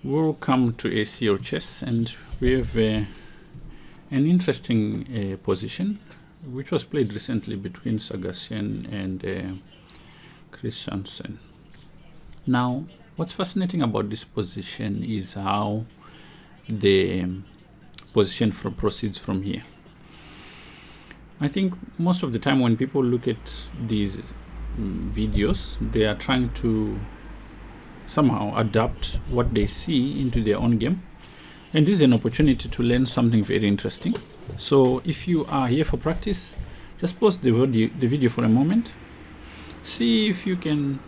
Welcome to Excelsior chess, and we have an interesting position which was played recently between Sargassian and Christiansen. Now, what's fascinating about this position is how the position proceeds from here. I think most of the time when people look at these videos, they are trying to somehow adapt what they see into their own game, and this is an opportunity to learn something very interesting. So if you are here for practice, just pause the video for a moment, see if you can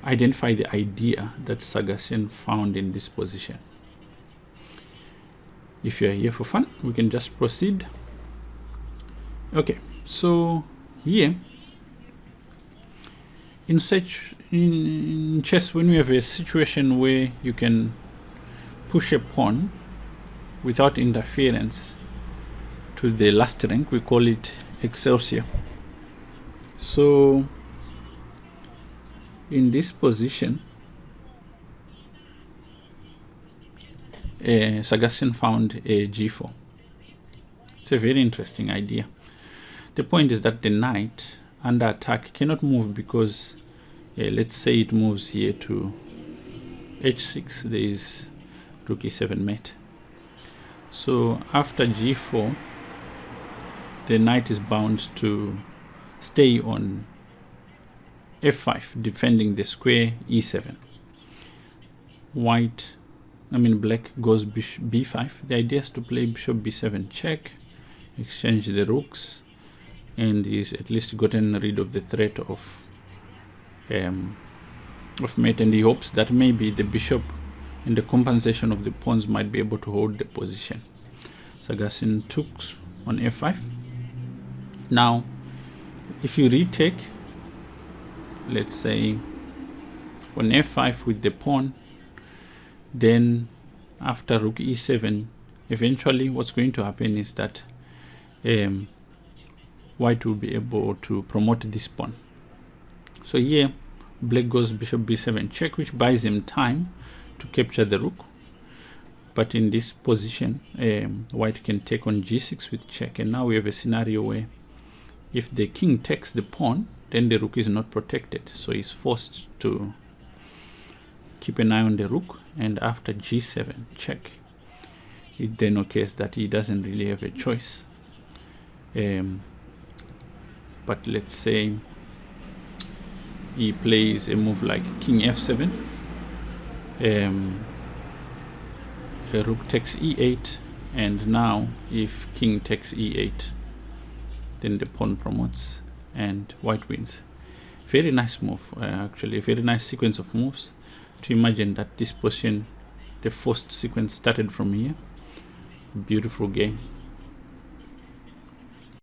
identify the idea that Sargassian found in this position. If you are here for fun, we can just proceed. Okay, so here in chess, when we have a situation where you can push a pawn without interference to the last rank, we call it Excelsior. So in this position, Sargassian found a g4. It's a very interesting idea. The point is that the knight under attack cannot move because let's say it moves here to h6, there is rook e7 mate. So after g4, the knight is bound to stay on f5, defending the square e7. Black goes bishop b5. The idea is to play bishop b7 check, exchange the rooks, and he's at least gotten rid of the threat of mate, and he hopes that maybe the bishop and the compensation of the pawns might be able to hold the position. Sargassian took on f5. Now if you retake, let's say on f5 with the pawn, then after rook e7, eventually what's going to happen is that white will be able to promote this pawn. So here black goes bishop b7 check, which buys him time to capture the rook. But in this position, white can take on g6 with check, and now we have a scenario where if the king takes the pawn, then the rook is not protected, so he's forced to keep an eye on the rook. And after g7 check, it then occurs that he doesn't really have a choice. But let's say he plays a move like king f7, rook takes e8, and now if king takes e8, then the pawn promotes and white wins. Very nice move, actually a very nice sequence of moves. To imagine that this position, the first sequence started from here. Beautiful game.